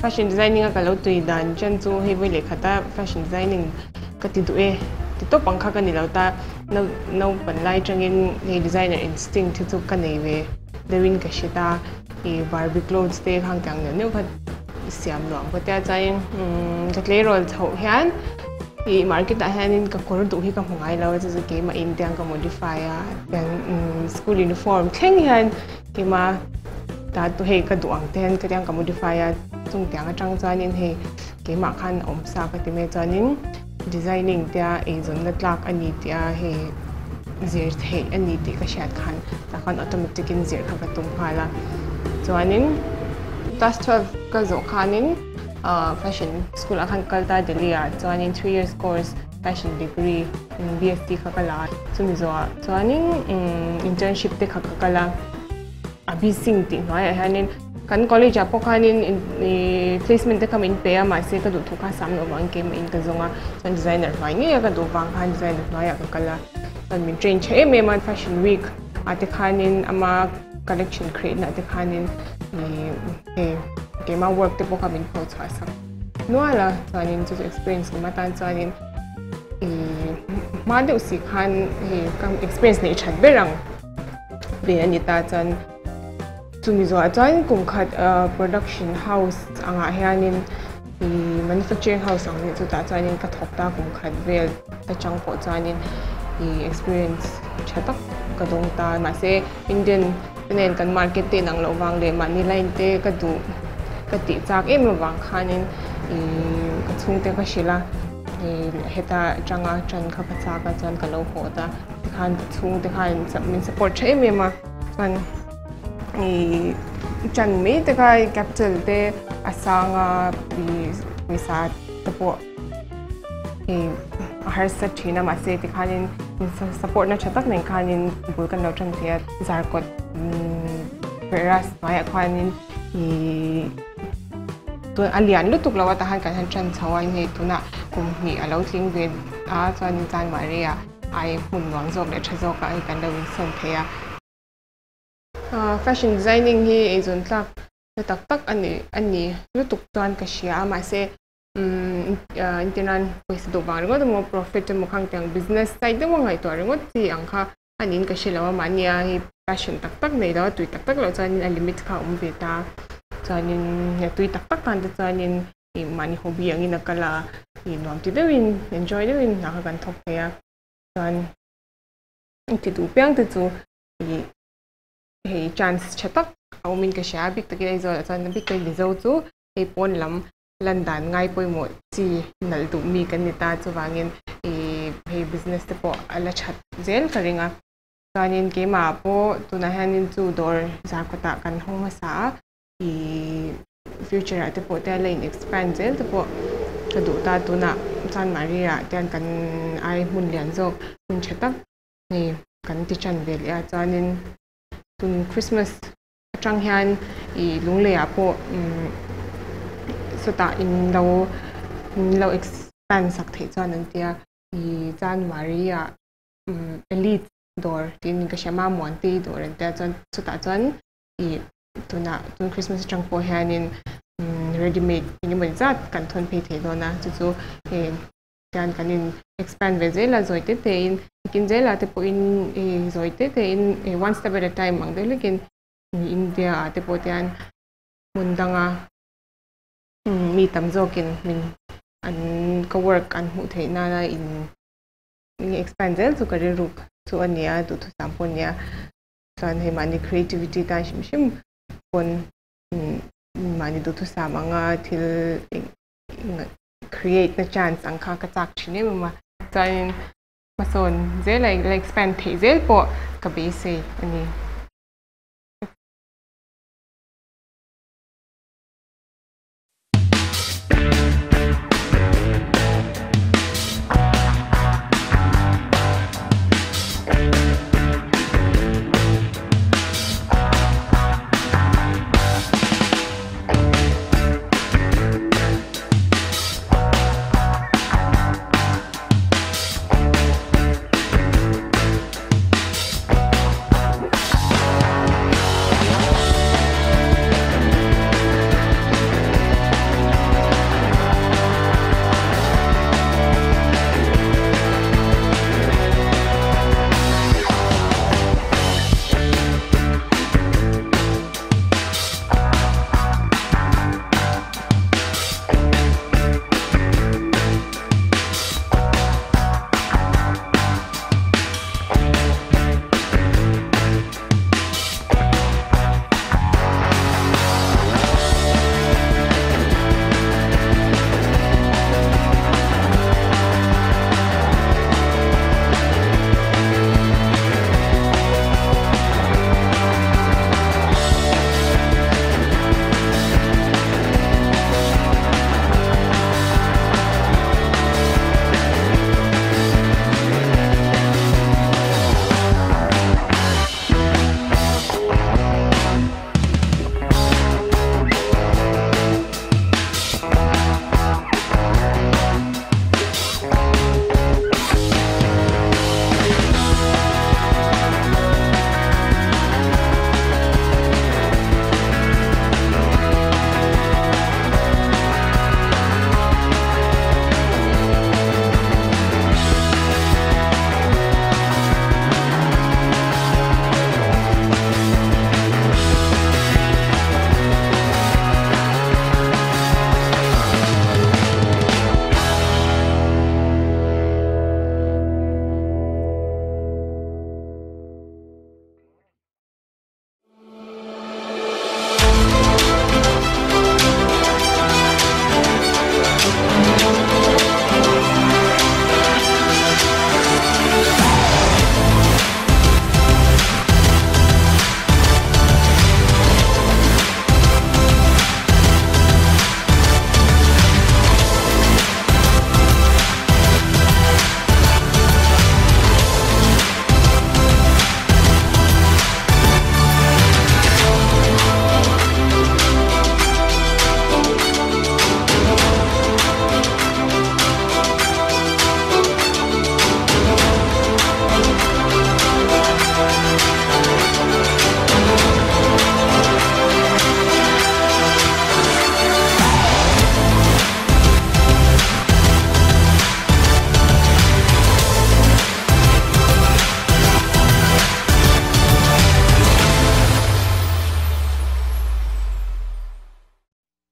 fashion designing ka lo tui dan chen chu he voi le khata fashion designing ka ti du e ti to pangkha ka ni lo ta no pan lai changin he designer instinct chu ka nei ve dewin ka shita e barbie clothes te khang tang ne kha siam lo ko ta chai ka clay roll tho hian i market a hianin ka kor du hi ka hmangai lo chu ke ma in tiang ka modify a tiang school uniform thleng hian ke ma ta tu he ka duang ten ka tiang ka modify a chung tiang a tang chanin he ke ma khan om sa ka ti me chanin designing tia e zon na tlak ani tia he zir the ani ti ka shat khan ta khan automatic in zir kha ka tum khala chanin class 12 ka zo khanin fashion school akan kalta delia chanin 3 years course fashion degree in BSc ka kala chumi zo chanin internship te kha ka kala abi sing ti noi hanin kan college apo khanin placement te kam in pe ma se ka du thuka sam no bang ke ma in ka zonga san designer mai nge ka du bang khan designer noi ka kala kan min train che me man fashion week ate khanin ama collection create na ate khanin ke ma work te po kam in po cha sa no ala chanin to experience ma tan chanin ma de usi khan kam experience ne chat berang be ani ta chan Mizoram chuan kum khat production house anga hianin I manufacturing house ang ni chuta chuanin ka thok ta kum khat vel ta chang po chuanin I experience chatak ka dong ta ma se Indian nen kan market te nang lo wang le mani line te ka du ka ti chak em lo wang khanin ka chung te ka shila heta changa chan kha ka cha ka chan ka lo ho ta khan chung te khan min support che me ma chuan chan me te kai capital te asanga visa te po har sa china ma se te khanin support na chatak nen khanin bul kan lo chang tia zarkot peras mai khanin tu alian lutuk lawa ta han kan han chan chawai nei tuna kum ni alo tling ve a chuan chan maria ai hun wang jok le thazok ai kan lo son thea fashion designing hi azon tlak tak tak ani lutuk chuan ka shia ma se internan pois do bang ngo mo profit mo khang tang business side mo ngai to ngo ti angkha anin ka shilawa mania hi passion tak tak nei da tui tak tak lo chuan a limit kha ve ta chuanin ya tui tak tak tan chuanin I mani hobby angin akala I nom ti dewin enjoy dewin na kan thok ya chuan ti du pyang te chu he chance chatak aumin ka sha bik takin Aizawl chuan bik kai lizo chu he pon lam landan ngai poimo chi nal tu mi kan ni ta chuwangin he business te po ala chat zel karinga chuanin ke ma po tuna hanin chu dor zakota kan homa sa future te po te line expand zel te po kadu ta tuna chan maria ten kan ai mun lian zo mun chatak ni kan ti chan vel ya chuanin tun Christmas atang hian lungle a po so ta in lo expand sak thei chuan an tia chan maria elite dor tin ka shama mon ti dor an tia chuan so ta chuan tuna tun Christmas atang po hianin ready made ini mo zat kan thon pe thei dona chu kan kanin expand ve zela zoite te in kin zela te po in zoite te in one step at a time mang de lekin India te po tian mundanga mi tam zokin min an ka work an mu thei na in expand zel chu ka ruk chu ania tu samponia chuan he mani creativity ta shim pon mani du tu samanga thil create na chance ang kha ka chak chine ma chuan mason zel like expand thei zel po ka be se ani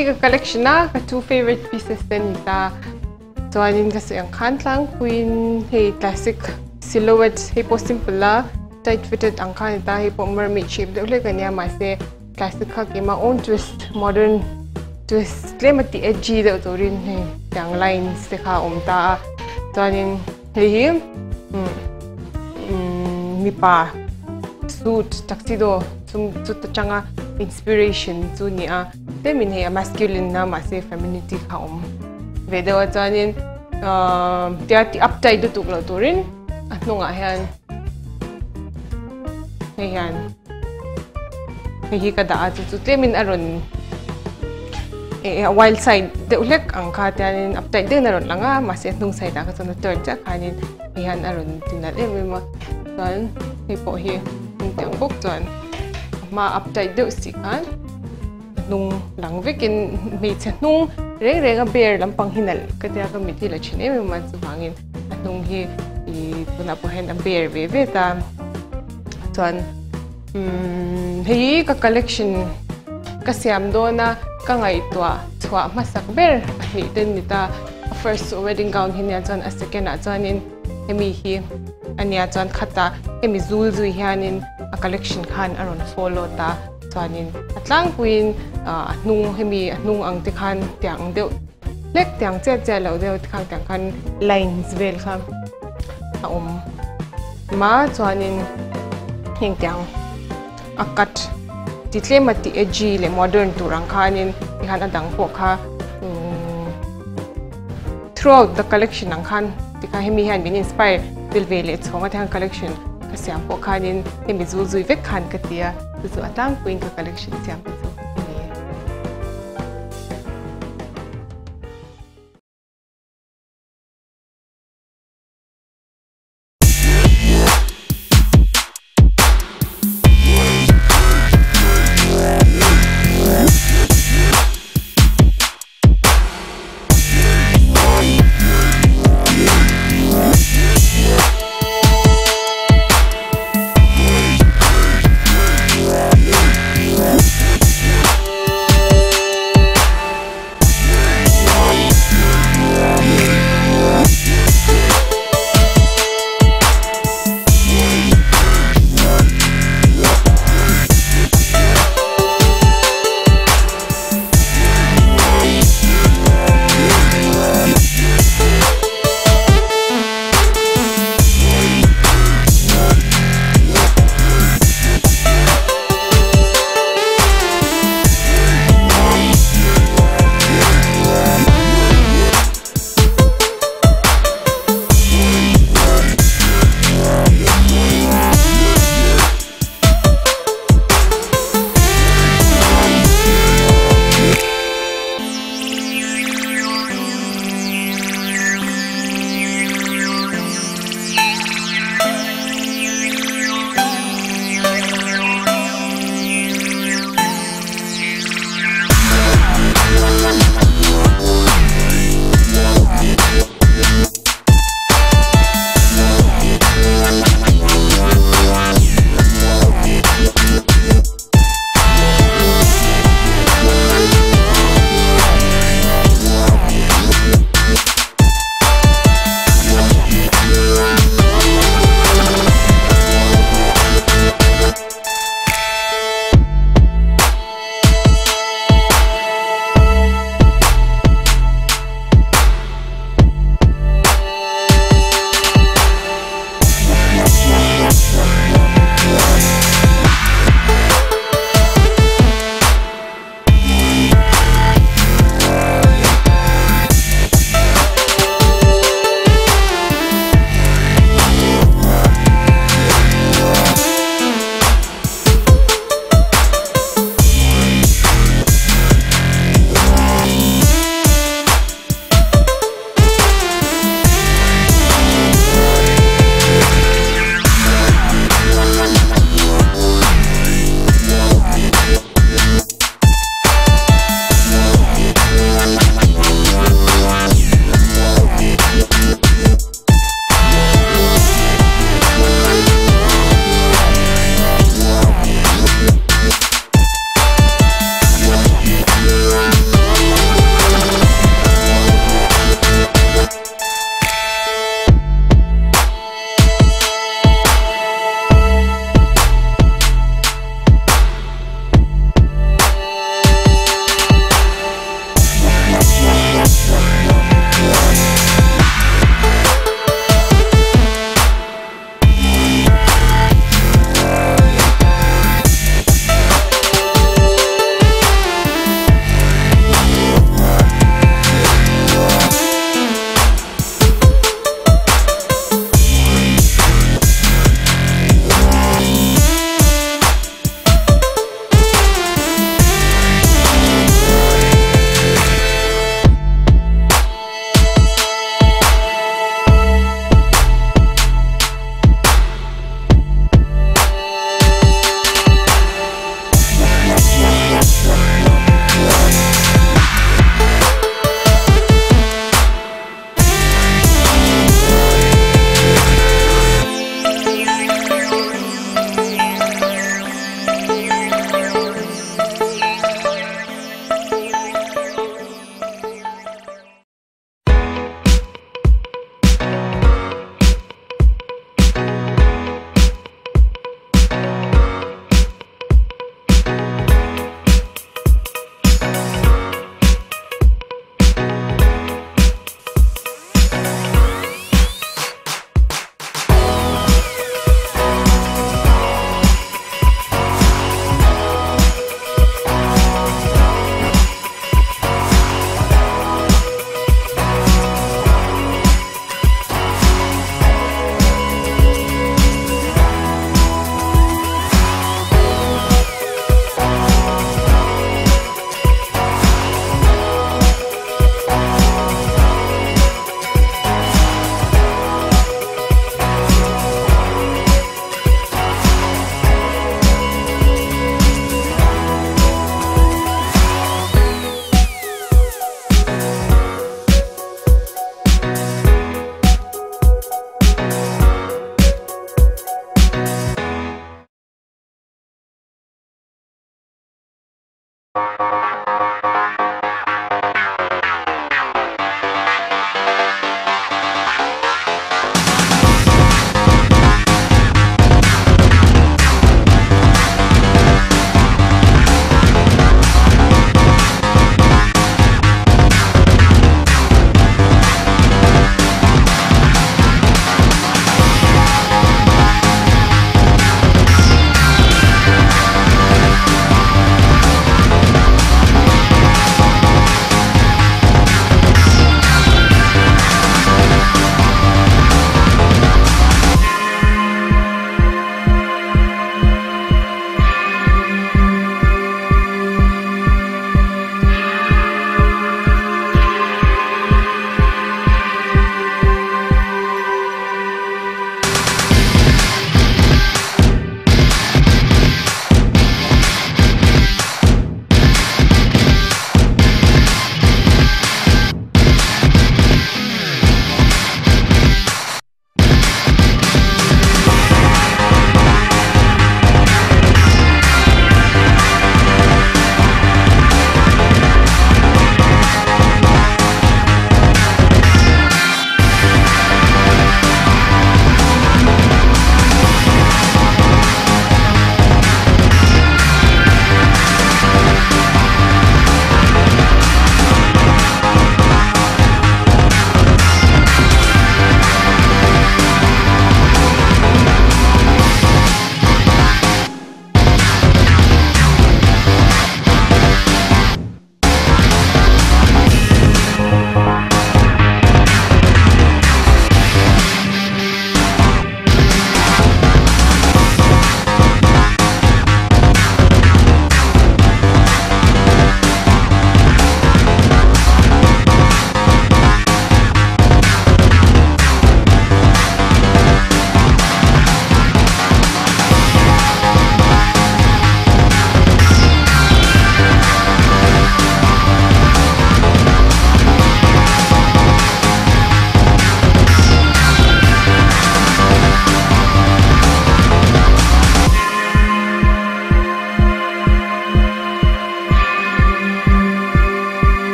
hei ka collection na ka two favorite pieces ten nita chuanin kasi ang kantlang queen hei classic silhouette hei po simple la tight fitted ang kanita hei po mermaid shape de ule kanya mase classic ka ke ma own twist modern twist clemati edgy de utorin hei yang lines te kha ta chuanin hei mi pa suit tuxedo chu changa inspiration chu ni a temin he masculine na ma se femininity kha vede wa chanin ti uptight tu lo turin anunga hian hian hi ka da chu temin aron wild side de ulek ang kha tanin uptight de naron langa ma se nung side ka chana turn cha khanin hian aron tinal ma chuan hi po hi tiang bok chuan ma uptight de si kan nung lang vekin me cha nung reng a bear lampang hinal katia ka mi thila chine me ma chu hangin nung hi I tuna po hen a bear ve ta chuan hei ka collection kasiam do na ka ngai tua chwa masak ber hei ten nita first wedding gown hinia chuan a second a chuanin hemi hi ania chuan khata hemi zul zui hianin a collection khan aron follow ta chuanin atlang queen nung hemi nung ang ti khan tiang deuh lek tiang che lo deuh khang tiang khan lines vel kha ma chuanin heng tiang akat titlem edgy le modern turang khanin ihan adang po kha throughout the collection ang khan tika hemi han bin inspire bilvele chonga thang collection kasiam po khanin hemi zui vek khan katia chu atang queen ka collection siam chu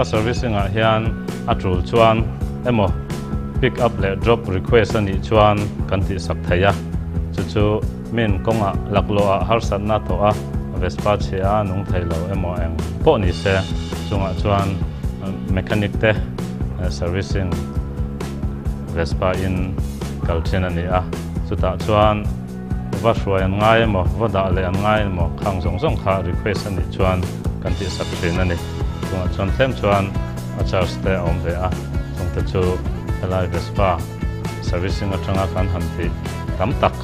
Vespa servicing ah hian atul chuan emo pick up le drop request ani chuan kan ti sak thaya chu min konga laklo a harsat na to a Vespa chia nung thailo emo eng po ni se chunga chuan mechanic te servicing Vespa in kalchen ani a chuta chuan vashwa an ngai mo voda le an ngai mo khang song kha request ani chuan kan ti sak thin ani chunga chuan thlem chuan a charge te om ve a chungte chu helai Vespa servicing atanga kan hanti tam tak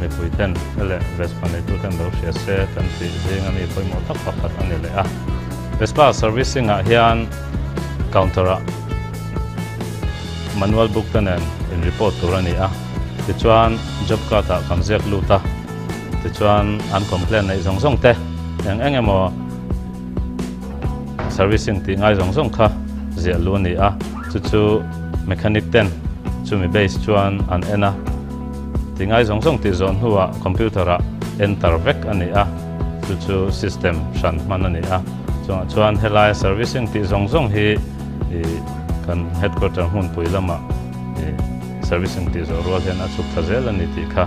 me puiten ele Vespa ne tu kan do sia se kan ti jing ani poi mo tak pakhat ani le a Vespa servicing a hian counter a manual book tanen in report turani a ti chuan job card a kan zek luta ti chuan an complain nei zong te eng emo servicing ti ngai zong kha zia lu ni a chu mechanic ten chu mi base chuan an ena ti ngai zong ti zon huwa computer a enter vek ani a chu system shan man ani a chuan helai servicing ti zong hi kan headquarter hun puilama servicing ti zo rol hen achuk thazel ani ti kha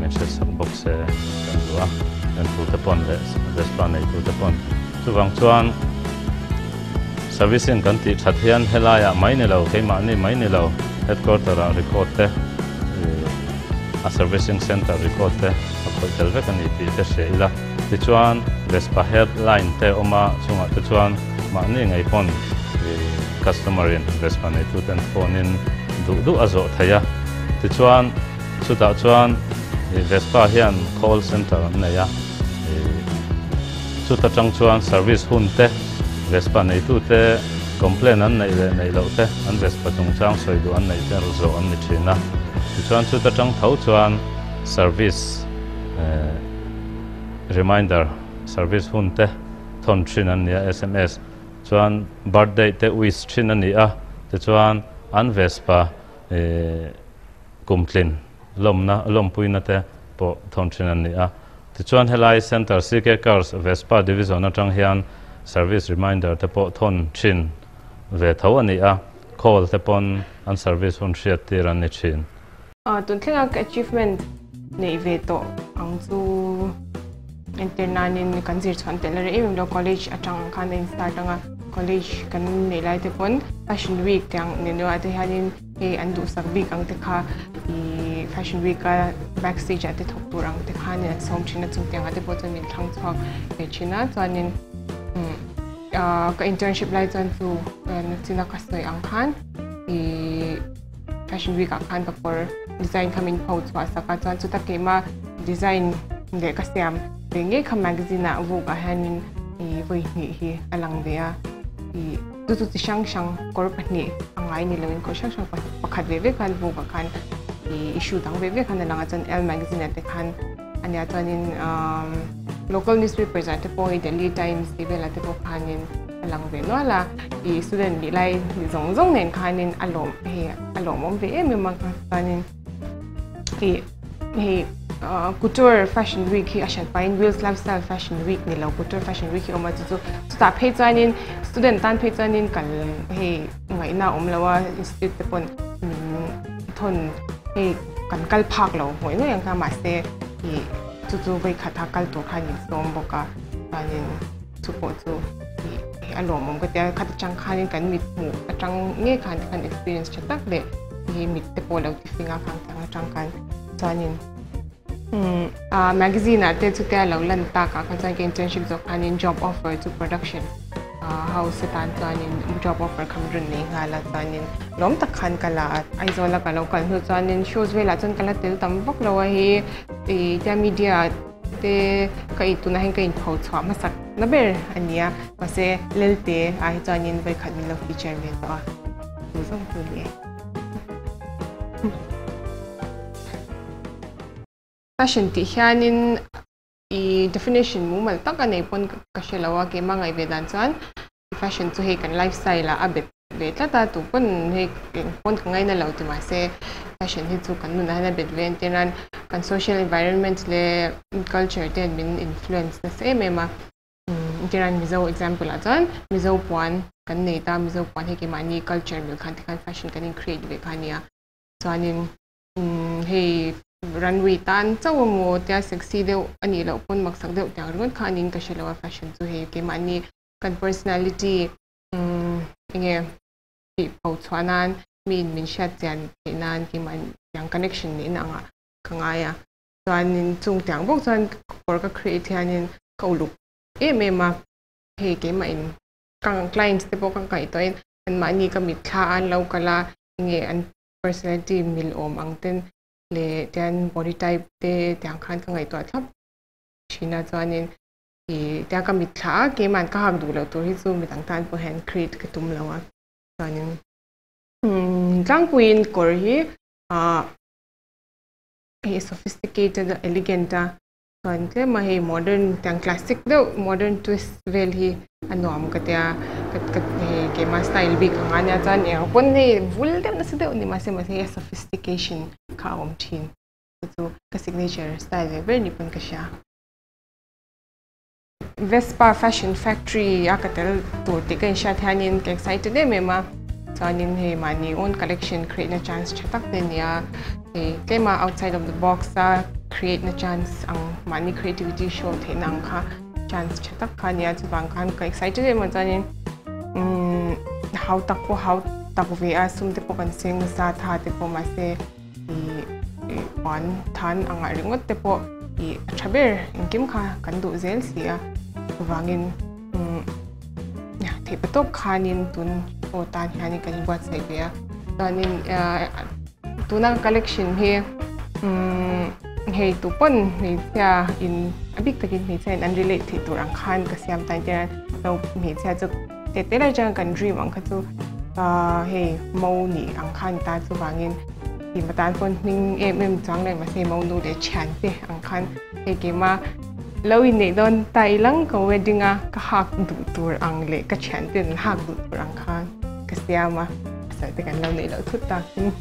message sak box se kan duwa kan tu te pon le Vespa nei tu te pon chuwang chuan servicing kan ti thathian helaya mai ne lo keima ni mai ne lo headquarter a record te a servicing center record te a khoi tel vek ani ti te sheila ti chuan Vespa headline te oma chunga te chuan ma ni ngai pon customer in Vespa nei tu ten phone in du azo thaya ti chuan chuta chuan Vespa hian call center nei ya chuta chang chuan service hun te Vespa nei tu te complain an nei lo te an Vespa chung chang soi du an nei te zo an ni thina ti chuan chuta chang thau chuan service reminder service hun te thon thin an nia SMS chuan birthday te wish thin ani a ti chuan an Vespa kumtlin lom puina te po thon thin ani a ti chuan helai center CK Cars Vespa division atang hian service reminder te po thon thin ve tho ani a call te pon an service hun hriat tir an ni thin tun thlenga achievement nei ve to ang chu internanin kan zir chhan te lare em lo college atang khan in start anga college kan nei lai te pon fashion week tang ne no ate hanin e andu sakbi kang te kha I fashion week ka backstage ate thok turang te kha ne som china chung tang ate po chon min thang chok e china chanin ka internship lai chan chu china ka soi ang khan I fashion week ang khan ka for design coming out wa saka chan chu ta kema design de ka siam nge kha magazine a vu ka hanin voi hi alang bea tu ti shang korp ni angai ni lawin ko shang pakhat ve kan vu ka khan issue dang ve khan langa chan L magazine ate khan ania chanin local newspapers ate po Daily Times level ate po khanin alang ve no la student ni lai zong nen khanin alom om ve em mang khanin couture fashion week hi ashan pain wheels lifestyle fashion week ni lo couture fashion week hi oma chu sta phei chanin student tan phei chanin kal he ngai na om lawa institute te pon thon he kan kal phak lo hoi no yang ka ma se hi chu vai khatha kal to khani som boka chanin chu po chu hi alom om ka te khat chang khanin kan mit mu atang nge kan experience chatak le hi mit te po lo ti finga khang chang kan chanin magazine ate chu te lo lan ta ka khan ke internship zo anin job offer to production how setan chanin job offer khamrun nei ngala chanin lom tak khan kala Aizawl ka local hu chanin shows vela chan kala tel tam bok lo hi te media te kai tu na hen kai phau chwa masak na ber ania pase lelte ai chanin vai khan lo feature me to tu song tu le fashion ti hianin definition mu mal tak anei pon ka shelawa ke mangai vedan chan fashion chu he kan lifestyle a abet ve tata tu pon he pon kangai na lo ti ma se fashion hi chu kan nu na na bet ven tenan kan social environment le culture ten min influence na se mema jiran mizo example ajan mizo puan kan nei ta mizo puan he ke mani culture mil khan tikhan fashion kan create ve khania chuanin he runway tan chawmo tia sexy deuh ani lo pon maksak deuh tyang ron khanin ka shelawa fashion chu he ke mani kan personality nge pau chuanan min shat jan nan ki man yang connection ni na nga kangaya chuanin chung tyang bok chuan por ka create hanin ka uluk ma he ke ma in kang clients te pok kang kai to in an mani ka mit thla an lo kala nge an personality mil om ang ten le tian body type te tiang khan ka ngai to thlap china chuanin i tia ka mit thla ke man ka hak du lo tur hi chu mi tang tan po hand create ka tum lawa chuanin tlang puin kor hi he sophisticated elegant chuan tle ma he modern tiang classic deuh modern twist vel hi anuam ka tia kat he ke ma style big angania chan e pon he vul deuh na se deuh ni ma se he sophistication ka om thin chu ka signature style ve ber ni pon ka sha Vespa fashion factory akatel tur te kan sha thanin ke excited me ma chuanin he mani own collection create na chance chatak te nia he kema outside of the box create na chance ang mani creativity show the nang kha chance chatak kha nia chu bang khan ka excited me chuanin how tak ve a sum te po kan sing sa tha te po ma se i on than anga ringot te po i thaber inkim kha kan du zel sia wangin ya te patop khanin tun o tan hani kan buat sai be tanin tuna collection he he tu pon he sia in abik takin he sia unrelated to rang khan ka siam tan te no he sia chu te la jang kan dream ang kha chu he mo ni ang khan ta chu wangin ti matan pon ning em chang le ma se mo nu de chan te ang khan he ke ma lo in nei don tai lang ko wedding ka hak du tur ang le ka chan ten hak du tur ang khan ka siama sa te kan lo nei lo thut ta kin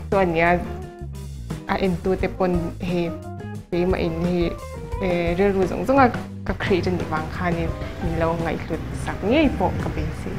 tuan ya a en tu te pon he pe ma in he re ru zong zong ka create ni wang khan ni lo ngai khut sak ngei po ka be si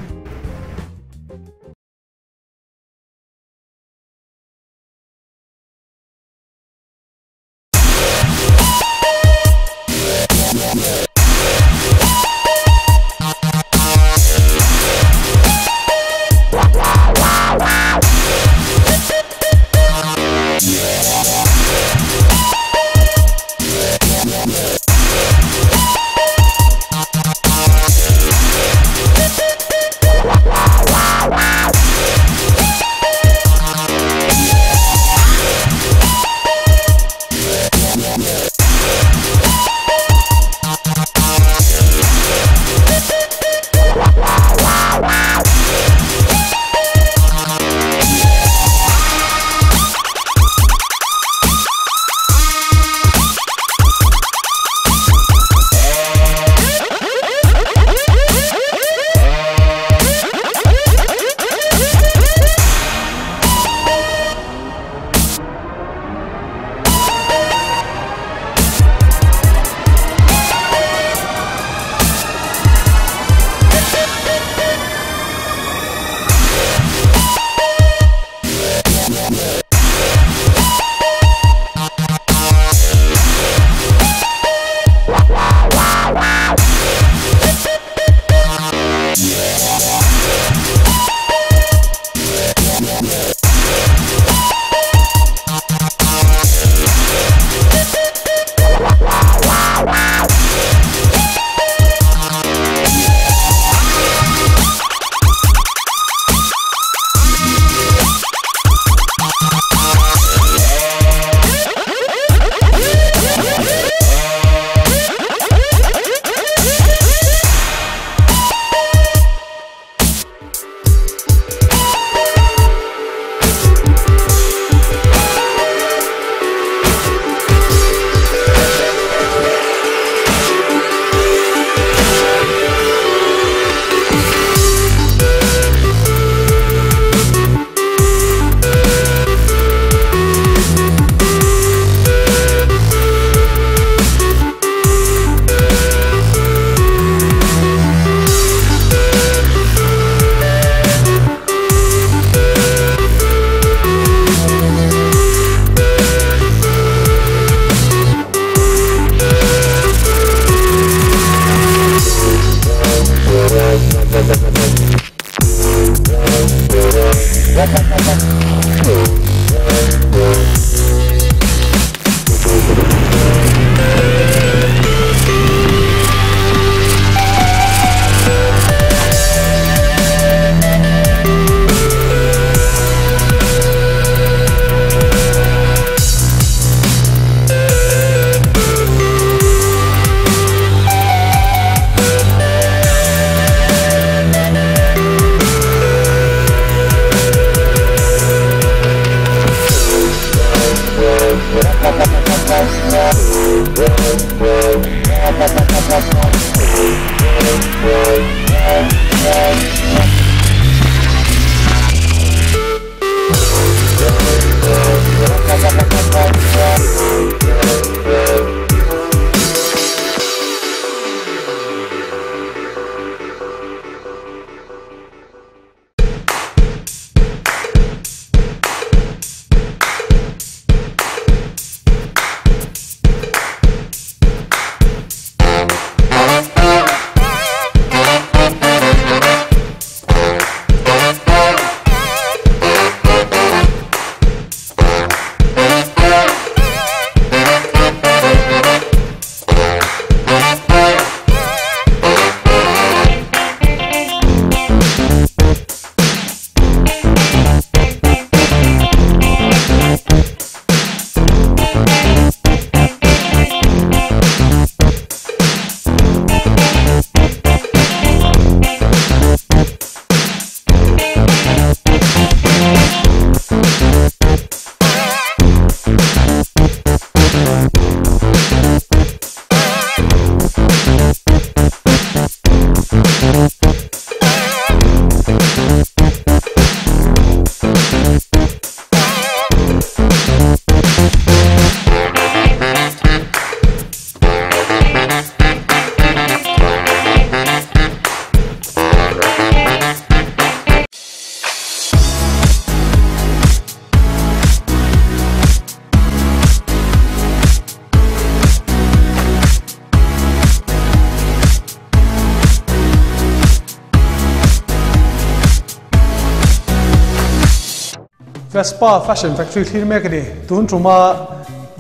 Vespa Fashion Factory thil mek ani tun truma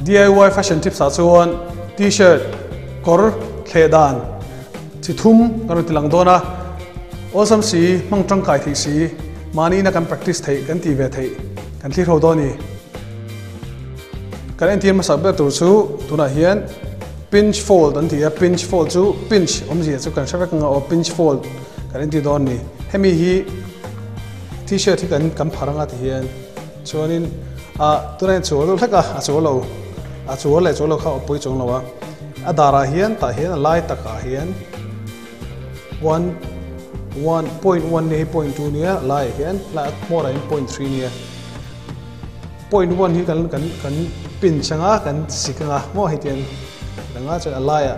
DIY fashion tips a chuan t-shirt kor thledan chi thum kan tilang dona awesome si mang tangkai thi si mani na kan practice thei kan ti ve thei kan thli ro doni kan entian ma sabbe tur chu tuna hian pinch fold an tia pinch fold chu pinch omji chu kan shavek nga o pinch fold kan enti don ni hemi hi t-shirt hi kan pharanga ti hian chuanin a tunai cholo thaka a cholo le cholo kha opoi chong lawa a dara hian ta hian lai taka hian 1.1 ni 0.2 ni lai hian la more than 0.3 ni 0.1 hi kan pin changa kan sikanga mo hitian langa cha lai a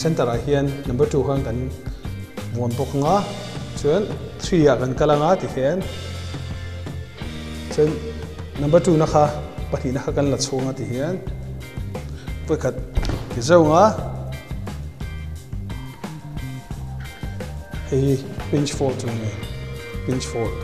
center a hian number 2 khan kan mon bok nga chuan 3 a kan kalanga ti hian chen number 2 na kha pathi na kha kan la chunga ti hian pakhat ki zonga hei pinch fold chu ni pinch fold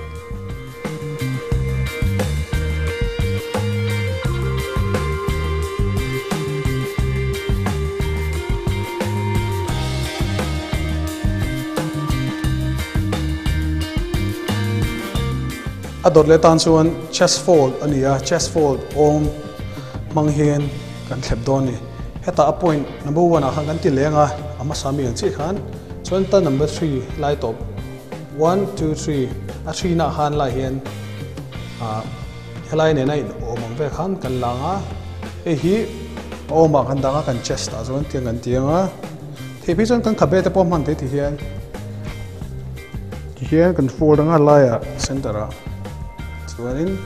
ador le tan chuan chest fold ania chest fold om mang hian kan thlep don ni heta a point number 1 a khan kan ti lenga ama sami ang chi khan chuan ta number 3 lai top 1 2 3 a 3 na han lai hian a helai ne nai omang ve khan kan langa e hi oma kan danga kan chest a chuan tiang kan tianga thepi chuan kan khabe te pom han te ti hian kan fold anga lai a center a chuanin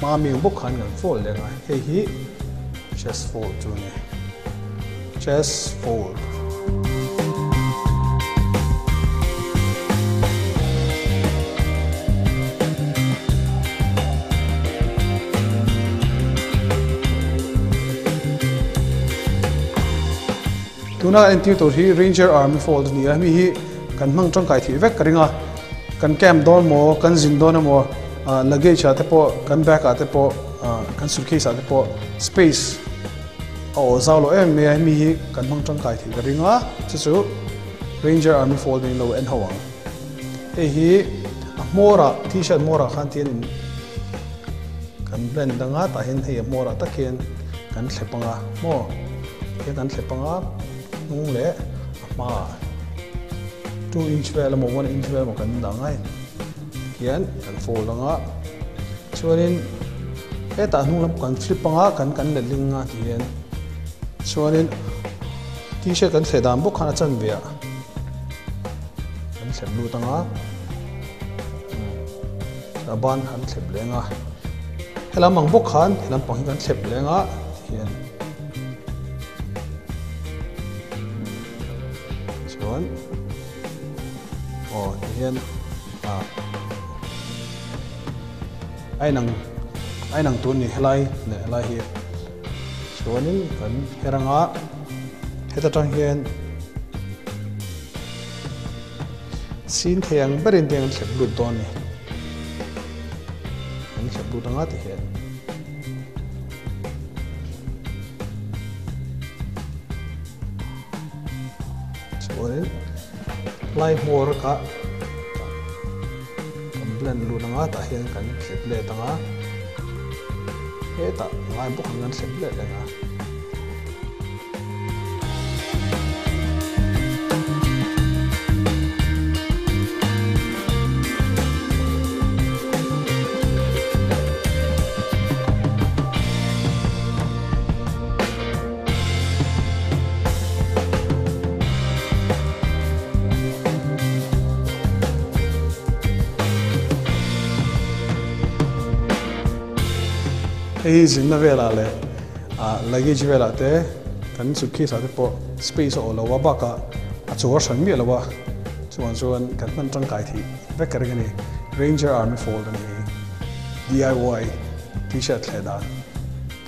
mami bok khan kan fold lenga hei hi chest fold chu ni chest fold tuna enti to hi ranger army fold ni mi hi kan mang tang kai thi vek karinga kan cam don mo kan zin don mo luggage ate po kan bag ate po kan suitcase ate po space Aizawl lo em me mi hi kan mang tang kai thi karinga chu ranger army fold ni lo en hawang e hi mora t-shirt mora khan tin kan blend danga ta hin hei mora takin kan thlepanga mo ke kan thlepanga nung le ma 2 inch vel mo 1 inch vel mo kan dangai kian kan fold anga chuanin eta hnung lam kan flip anga kan le linga tian chuanin t-shirt kan thledam bok khana chan bia kan thlep lu tanga raban han thlep lenga helam mang bok khan helam pang kan thlep lenga hian chuan hian ai nang tu ni helai ne helai hi chuanin kan heranga heta tang hian sin theng berin teng thlep lut don ni kan thlep lut anga ti hian chuanin lai mor ka blend lu nanga ta hian kan thlep le tanga eta ngai bok kan thlep le lenga hei zingna vela le luggage vela te kan suitcase ate po space o lawa baka a chor san mi lawa chuan kan man tang kai thi vekargani ranger army fold ani DIY t-shirt theda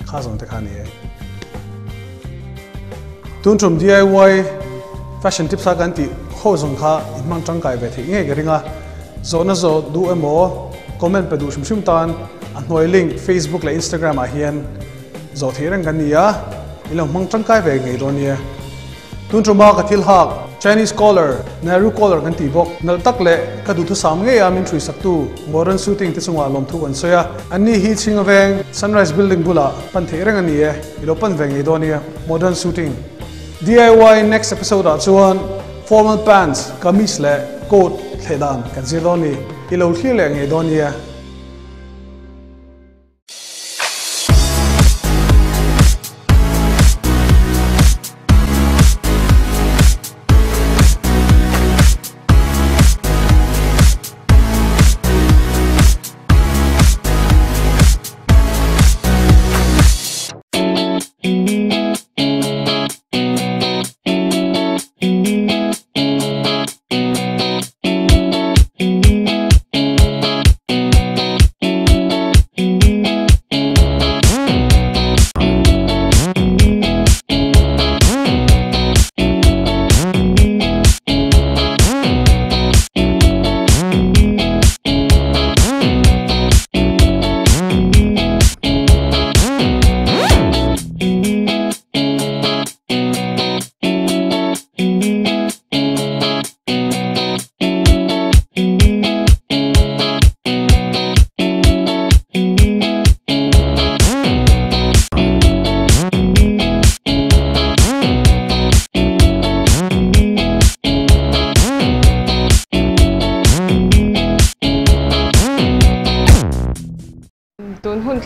khazon te khani tun chum DIY fashion tips a kan ti khozong kha imang tang kai ve thi nge geringa zona zo du emo comment pe du shum tan hnuai link Facebook le Instagram a hian zo thirang kan nia ilo mang tangkai ve ngei do nia tun truma ka thil hak Chinese collar Nehru collar kan ti bok nal tak le ka du thu sam nge amin thui saktu modern shooting te chunga lom thu kan soya ani hi chinga veng Sunrise building bula pan thirang ania ilo pan ve ngei do nia modern shooting DIY next episode a chuan formal pants kamis le coat thledan kan zir do ni ilo thlir le ngei do nia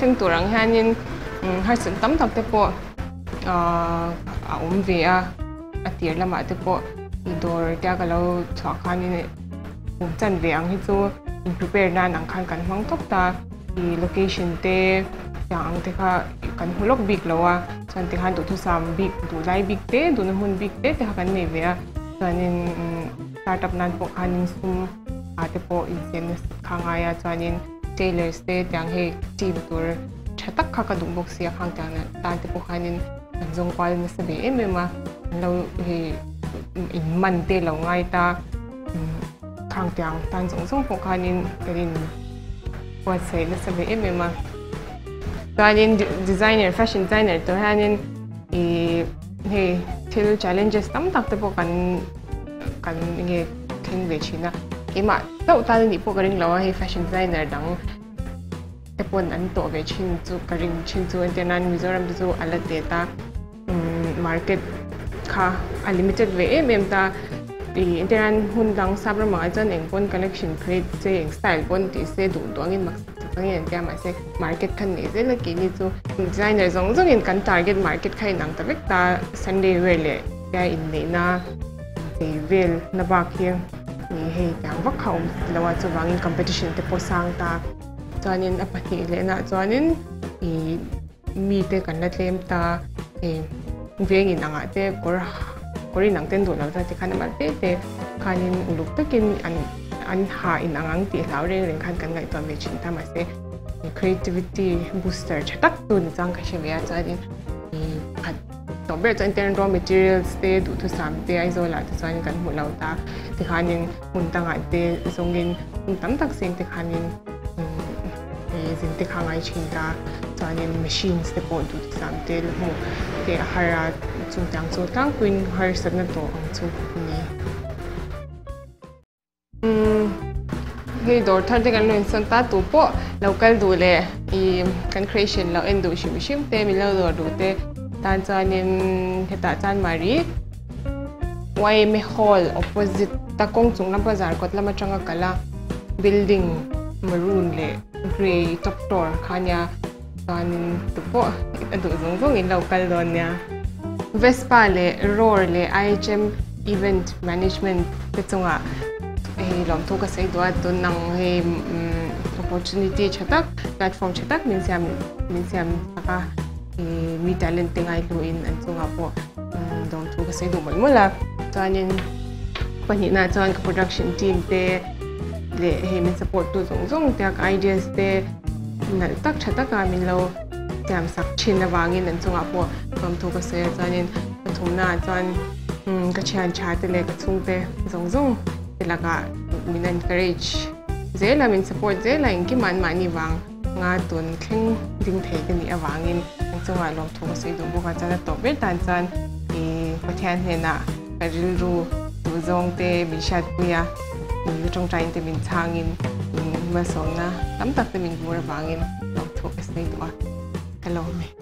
Kling turang hanin har sun tam tak te po ve a atir lama te po idor ta ka lo chwa khanin chan ve ang hi chu in prepare na nang khan kan hmang tok ta I location te yang te kha kan hulok big lawa chan te khan tu thu sam big tu lai big te du na hun big te te kan nei ve a chanin startup nan po khanin sum ate po in khangaya chanin tailors te tyang he team tour chatak kha ka dung box ya khang tyang na tan te po khanin jong kwal na sabi emema lo he in man te lo ngai ta khang tyang tan jong po khanin karin what say na sabi emema tanin designer fashion designer to hanin he till challenges tam tak te po kan nge thing ve china Ima, tao tali ni po karing lawa he fashion designer dang tepon an to ve chin chu karing chin chu antenan Mizoram chu ala data market kha unlimited ve ta antenan hun dang sabra ma chan eng pon collection create che eng style pon ti se du dong in max tangin ta ma se market khan ne je la ki ni chu designer zong in kan target market khai nang ta vek ta Sunday wear le ya in ne na vel na ba kia ni hei tang vak khau lawa chu wangin competition te po sang ta chuanin a pahnih le na chuanin mi te kan la tlem ta vengin anga te kori nang ten do la ta te khan ma te khanin uluk takin an ha in angang ti hlau reng khan kan ngai to me chin ta ma se creativity booster chatak tu ni chang kha shemya chuanin to ber chuan ten raw materials te du thu sam te Aizawl te chuan kan hmu lo ta ti khanin mun tanga te zongin tam tak seng te khanin zin te khangai chin ta chuanin machines te po du thu sam te mu te hara chung tang chu tang queen har sat na to ang chu ni hei dor thar te kan lo insan ta tu po local du le kan creation lo en du shim te mi lo do du te tan chanin heta chan mari YM hall opposite takong chunglam bazar kotlama changa kala building maroon le gray top floor khanya tanin tupo adu zong in local don nya Vespa le roar le IHM event management te chunga lom thu ka sei do tun nang he opportunity chatak platform chatak min siam taka mi talent te ngai lu in an chunga po dong thu ka sei do mal mula chanin pani na chan ka production team te le he min support tu zong te ideas te nal tak chata ka min lo jam sak chin na wangin an chunga po dong thu ka sei chanin pathum na chan ka chan cha te le ka chung te zong te la ka min encourage zela min support zela in ki man mani wang nga tun thing ding thei ka ni awangin chunga lom thu sei du boka chana to ber tan chan I pathian hena karil ru tu zong te min shat puya min tong train te min changin ma som na tam tak te min bur awangin lom thu sei du a hello me